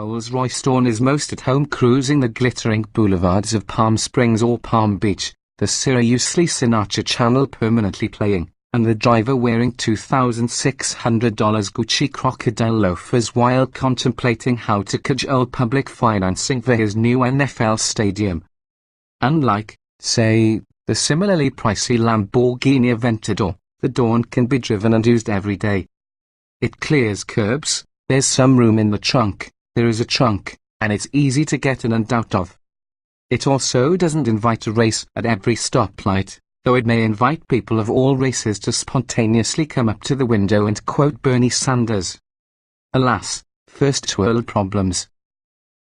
Rolls-Royce Dawn is most at home cruising the glittering boulevards of Palm Springs or Palm Beach, the Syracuse Sinatra channel permanently playing, and the driver wearing $2,600 Gucci crocodile loafers while contemplating how to cajole public financing for his new NFL stadium. Unlike, say, the similarly pricey Lamborghini Aventador, the Dawn can be driven and used every day. It clears curbs, there's some room in the trunk, there is a trunk, and it's easy to get in and out of. It also doesn't invite a race at every stoplight, though it may invite people of all races to spontaneously come up to the window and quote Bernie Sanders. Alas, first world problems.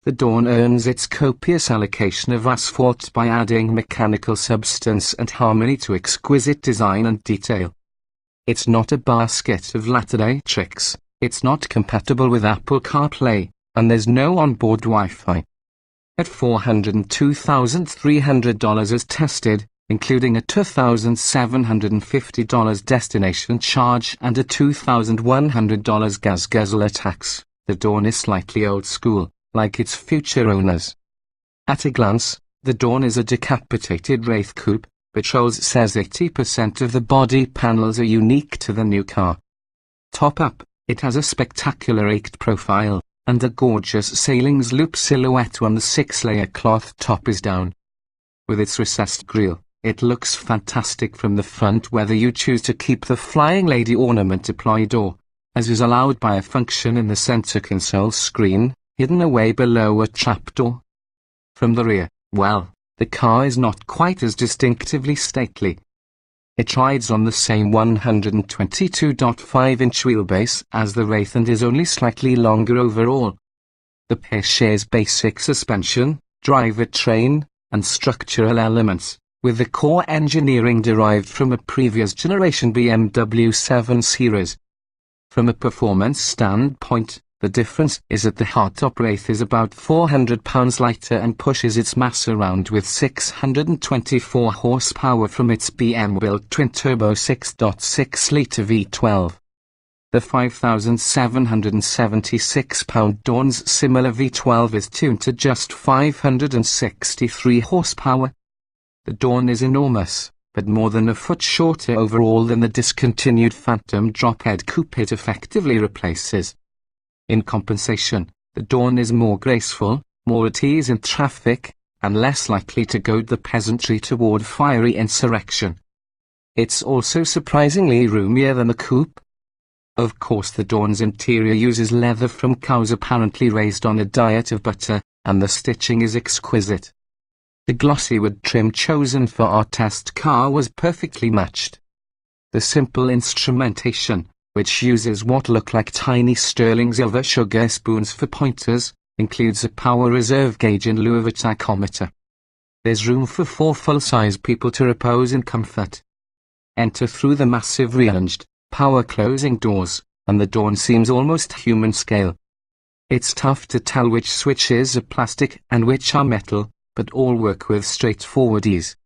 The Dawn earns its copious allocation of asphalt by adding mechanical substance and harmony to exquisite design and detail. It's not a basket of latter-day tricks, it's not compatible with Apple CarPlay, and there's no onboard Wi-Fi. At $402,300 as tested, including a $2,750 destination charge and a $2,100 gas guzzler tax, the Dawn is slightly old school, like its future owners. At a glance, the Dawn is a decapitated Wraith coupe, but Rolls says 80% of the body panels are unique to the new car. Top up, it has a spectacular ached profile, and a gorgeous sailings loop silhouette when the 6-layer cloth top is down. With its recessed grille, it looks fantastic from the front whether you choose to keep the Flying Lady ornament deployed or, as is allowed by a function in the center console screen, hidden away below a trapdoor. From the rear, well, the car is not quite as distinctively stately. It rides on the same 122.5-inch wheelbase as the Wraith and is only slightly longer overall. The pair shares basic suspension, drivetrain, and structural elements, with the core engineering derived from a previous generation BMW 7 Series. From a performance standpoint, the difference is that the hardtop Wraith is about 400 pounds lighter and pushes its mass around with 624 horsepower from its BM-built twin-turbo 6.6-litre V12. The 5,776-pound Dawn's similar V12 is tuned to just 563 horsepower. The Dawn is enormous, but more than a foot shorter overall than the discontinued Phantom drop-head coupe it effectively replaces. In compensation, the Dawn is more graceful, more at ease in traffic, and less likely to goad the peasantry toward fiery insurrection. It's also surprisingly roomier than the coupe. Of course, the Dawn's interior uses leather from cows apparently raised on a diet of butter, and the stitching is exquisite. The glossy wood trim chosen for our test car was perfectly matched. The simple instrumentation, which uses what look like tiny sterling silver sugar spoons for pointers, includes a power reserve gauge in lieu of a tachometer. There's room for 4 full-size people to repose in comfort. Enter through the massive re-hinged, power-closing doors, and the Dawn seems almost human scale. It's tough to tell which switches are plastic and which are metal, but all work with straightforward ease.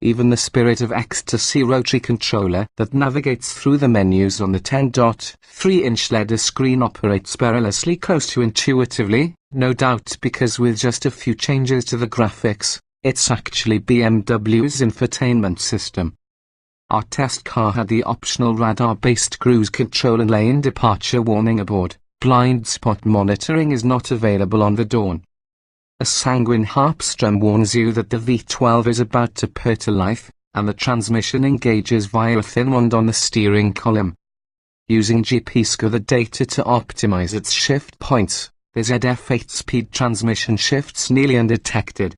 Even the Spirit of Ecstasy rotary controller that navigates through the menus on the 10.3-inch LED screen operates perilously close to intuitively, no doubt because with just a few changes to the graphics, it's actually BMW's infotainment system. Our test car had the optional radar-based cruise control and lane departure warning aboard. Blind spot monitoring is not available on the Dawn. A sanguine harpstrum warns you that the V12 is about to purr to life, and the transmission engages via a thin wand on the steering column. Using GPSCO data to optimize its shift points, the ZF 8-speed transmission shifts nearly undetected.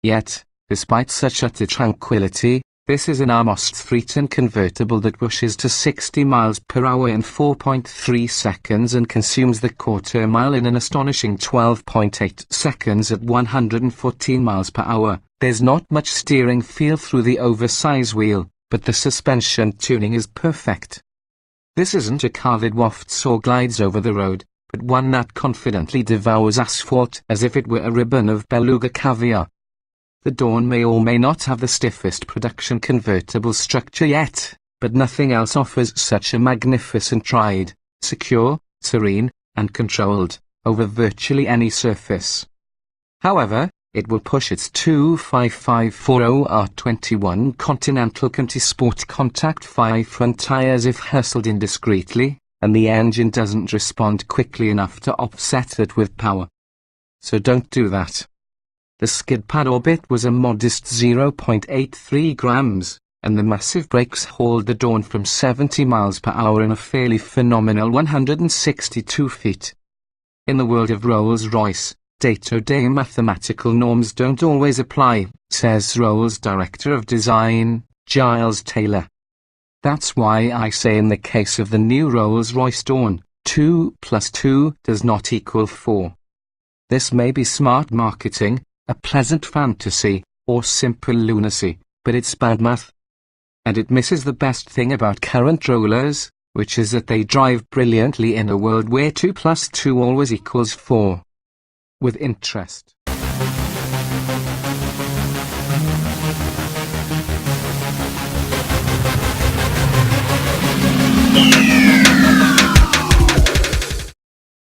Yet, despite such utter tranquility, this is an almost 3-ton convertible that pushes to 60 miles per hour in 4.3 seconds and consumes the quarter mile in an astonishing 12.8 seconds at 114 miles per hour. There's not much steering feel through the oversized wheel, but the suspension tuning is perfect. This isn't a car that wafts or glides over the road, but one that confidently devours asphalt as if it were a ribbon of beluga caviar. The Dawn may or may not have the stiffest production convertible structure yet, but nothing else offers such a magnificent ride, secure, serene, and controlled, over virtually any surface. However, it will push its 25540R21 Continental Conti Sport Contact 5 front tyres if hustled indiscreetly, and the engine doesn't respond quickly enough to offset it with power. So don't do that. The skid pad orbit was a modest 0.83 grams, and the massive brakes hauled the Dawn from 70 miles per hour in a fairly phenomenal 162 feet. In the world of Rolls-Royce, day-to-day mathematical norms don't always apply, says Rolls Director of Design, Giles Taylor. That's why I say in the case of the new Rolls-Royce Dawn, 2 + 2 does not equal 4. This may be smart marketing, a pleasant fantasy, or simple lunacy, but it's bad math. And it misses the best thing about current rollers, which is that they drive brilliantly in a world where 2 + 2 always equals 4. With interest.